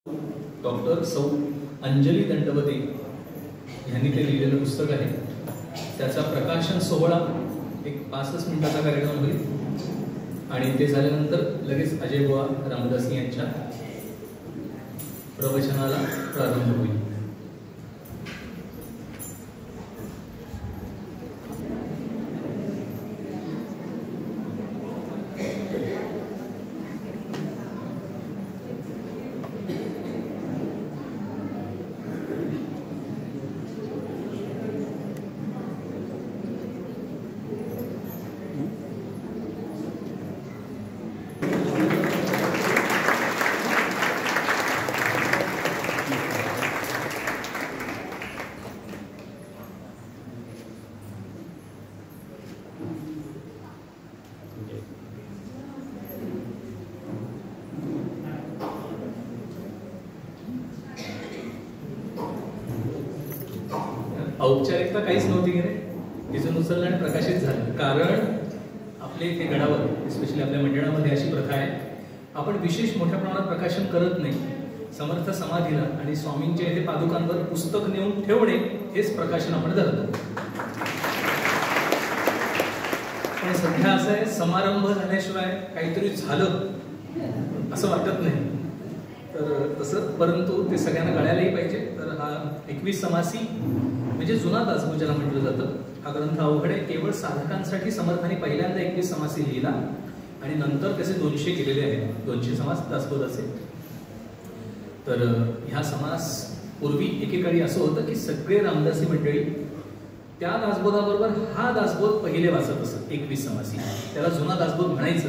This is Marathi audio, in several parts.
डॉक्टर सौ अंजली दंडवते यांनी ते लिहिलेलं पुस्तक आहे. त्याचा प्रकाशन सोहळा एक 5 मिनिटाचा कार्यक्रम होईल आणि ते झाल्यानंतर लगेच अजय बुवा रामदासी यांच्या प्रवचनाला प्रारंभ होईल. औपचारिकता काहीच नव्हती की रे, तिथून उचललं आणि प्रकाशित झालं. कारण आपले इथे गडावर स्पेशली आपल्या मंडळामध्ये अशी प्रथा आहे, आपण विशेष मोठ्या प्रमाणात प्रकाशन करत नाही. समर्थ समाधीला आणि स्वामींच्या इथे पादुकांवर पुस्तक नेऊन ठेवणे हेच प्रकाशन आपण धरतो. पण सध्या असं आहे, समारंभ झाल्याशिवाय काहीतरी झालं असं वाटत नाही. तर तसं परंतु ते सगळ्यांना कळायलाही पाहिजे. तर हा 21 समासी म्हणजे जुना दासबोध ज्याला म्हटलं जातं, हा ग्रंथ अवघड आहे. केवळ साधकांसाठी समर्थांनी पहिल्यांदा 21 समासी लिहिला आणि नंतर त्याचे 200 केलेले आहेत. 200 समास दासबोधाचे. तर ह्या समास पूर्वी एकेकाळी असं होतं की सगळे रामदासी मंडळी त्या दासबोधाबरोबर हा दासबोध पहिले वाचत असत. 21 समासी त्याला जुना दासबोध म्हणायचं.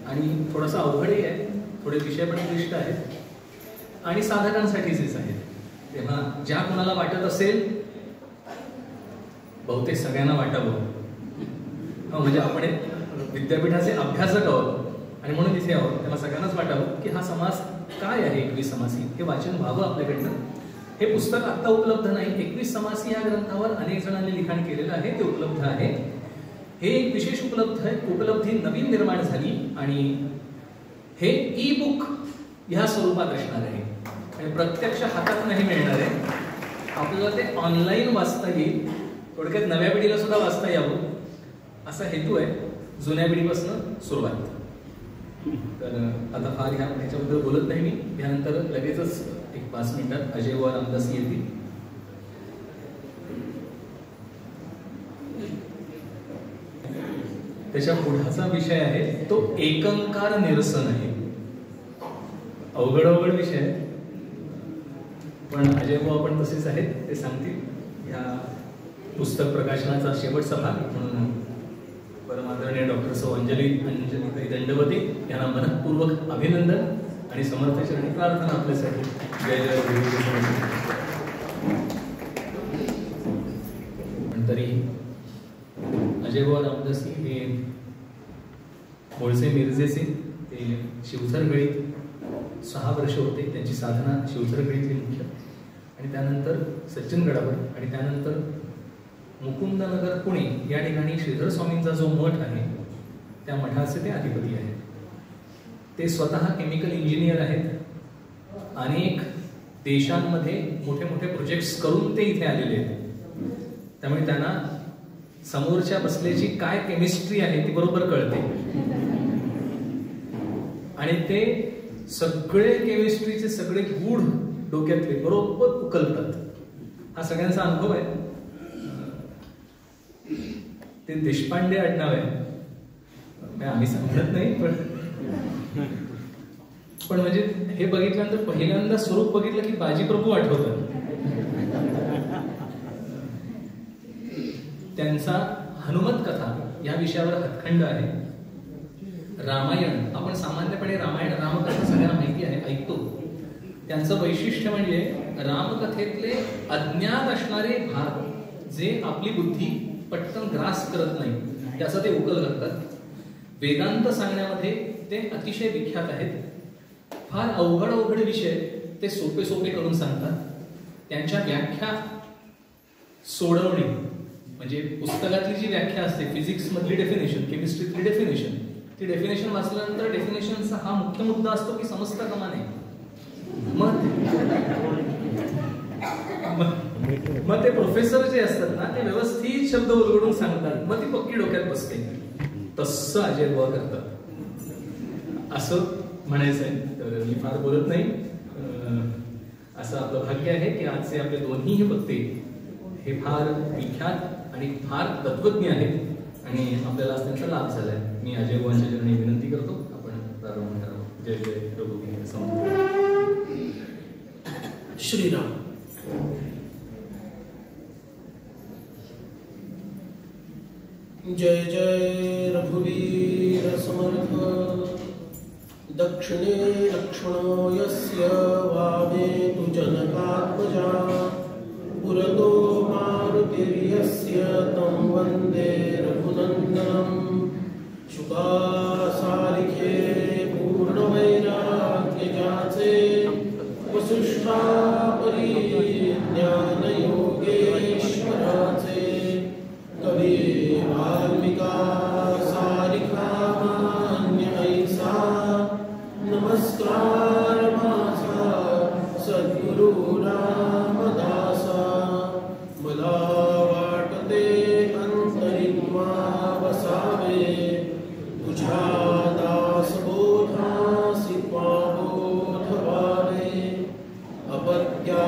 आणि थोडासा अवघडही आहे, थोडे विषय पण क्लिष्ट आहेत आणि साधकांसाठीच आहेत. तेव्हा ज्या कोणाला वाटत असेल, बहुतेक सगळ्यांना वाटावं, म्हणजे आपण विद्यापीठाचे अभ्यासक आहोत आणि म्हणून इथे आहोत, तेव्हा सगळ्यांनाच वाटावं की हा समास काय आहे. 21 समासी हे वाचन व्हावं आपल्याकडनं. हे पुस्तक आता उपलब्ध नाही. 21 समासी या ग्रंथावर अनेक जणांनी लिखाण केलेलं आहे, ते उपलब्ध आहे. हे एक विशेष उपलब्धी नवीन निर्माण झाली आणि हे ई बुक ह्या स्वरूपात असणार आहे आणि प्रत्यक्ष हातात नाही मिळणार आहे. आपल्याला ते ऑनलाईन वाचता येईल. थोडक्यात नव्या पिढीला सुद्धा वाचता यावं असा हेतू आहे. जुन्या पिढीपासून सुरुवात. तर आता फार ह्याच्याबद्दल बोलत नाही मी. यानंतर लगेचच एक 5 मिनिटात अजय व रामदास येतील. त्याच्या पुढचा विषय आहे तो एकंकार निरसन आहे. अवघड विषय आहे, पण अजय भाऊ आपण तसेच आहेत, ते सांगतील. ह्या पुस्तक प्रकाशनाचा शेवटचा भाग म्हणून परमादरणीय डॉक्टर सौ अंजली दंडवते यांना मनपूर्वक अभिनंदन आणि समर्थ चरणी प्रार्थना आपल्यासाठी. जय जय गुरु. पण तरी अजय भाऊ रामदासी हे मूळचे मिरजेचे, ते शिवझरगळीत 6 वर्ष होते. त्यांची साधना शिवझरगळीतली मुख्य आणि त्यानंतर सज्जनगडावर आणि त्यानंतर मुकुंदनगर पुणे या ठिकाणी श्रीधर स्वामींचा जो मठ आहे त्या मठाचे ते अधिपती आहेत. ते स्वतः केमिकल इंजिनियर आहेत. अनेक देशांमध्ये मोठे मोठे प्रोजेक्ट्स करून ते इथे आलेले आहेत. त्यामुळे त्यांना समोरच्या बसल्याची काय केमिस्ट्री आहे ती बरोबर कळते आणि ते सगळे केमिस्ट्रीचे सगळे गूढ डोक्यातले बरोबर उकलतात. हा सगळ्यांचा अनुभव आहे. ते देशपांडे आडनाव आहे, आम्ही सांगत नाही, पण म्हणजे हे बघितल्यानंतर पहिल्यांदा स्वरूप बघितलं की बाजीप्रभू आठवतात. त्यांचा हनुमत कथा या विषयावर हातखंड आहे. रामायण, आपण सामान्यपणे रामायण रामकथा सगळ्यांना माहिती आहे, ऐकतो. त्यांचं वैशिष्ट्य म्हणजे रामकथेतले अज्ञात असणारे भाग जे आपली बुद्धी पटकन ग्रास करत नाही त्याचा ते उकल करतात. वेदांत सांगण्यामध्ये ते अतिशय विख्यात आहेत. फार अवघड विषय ते सोपे करून सांगतात. त्यांच्या व्याख्या सोडवणे म्हणजे पुस्तकातली जी व्याख्या असते, फिजिक्स मधली डेफिनेशन, केमिस्ट्रीतली डेफिनेशन, ती डेफिनेशन वाचल्यानंतर डेफिनेशनचा हा मुख्य मुद्दा असतो की समजता कामा नये. प्रोफेसर जे असतात ना ते व्यवस्थित शब्द उलगडून सांगतात, मग ती पक्की डोक्यात बसते. तसं अजय बुवा करतात असं म्हणायचं आहे. तर मी फार बोलत नाही. असं आपलं भाग्य आहे की आजचे आपले दोन्ही वक्ते हे फार विख्यात आणि फार तत्वज्ञ आहेत आणि आपल्याला आज त्यांचा लाभ झालाय. मी अजय बुवांच्या चरणी विनंती करतो, आपण प्रारंभ करावं. जय जय रघुवीर समर्थ. श्रीराम. जय जय रघुवीर समर्थ. दक्षिणे लक्ष्मणो यस्य वामे तु जनकात्मजा पुरतो मारुतिर्यस्य तं वन्दे रघुनन्दनम्. शुकासारिखे पूर्णवैराग्य ज्याचे वसिष्ठा परिज्ञान योगेश्वराचे कवी वाल्मिका सारिका मान्य ऐसा नमस्कार माझा सद्गुरु रामदासा. मला वाटते अंतरिमा बसावे तुझ्या दासबोधासी पाबोध व्हावे. अपत्या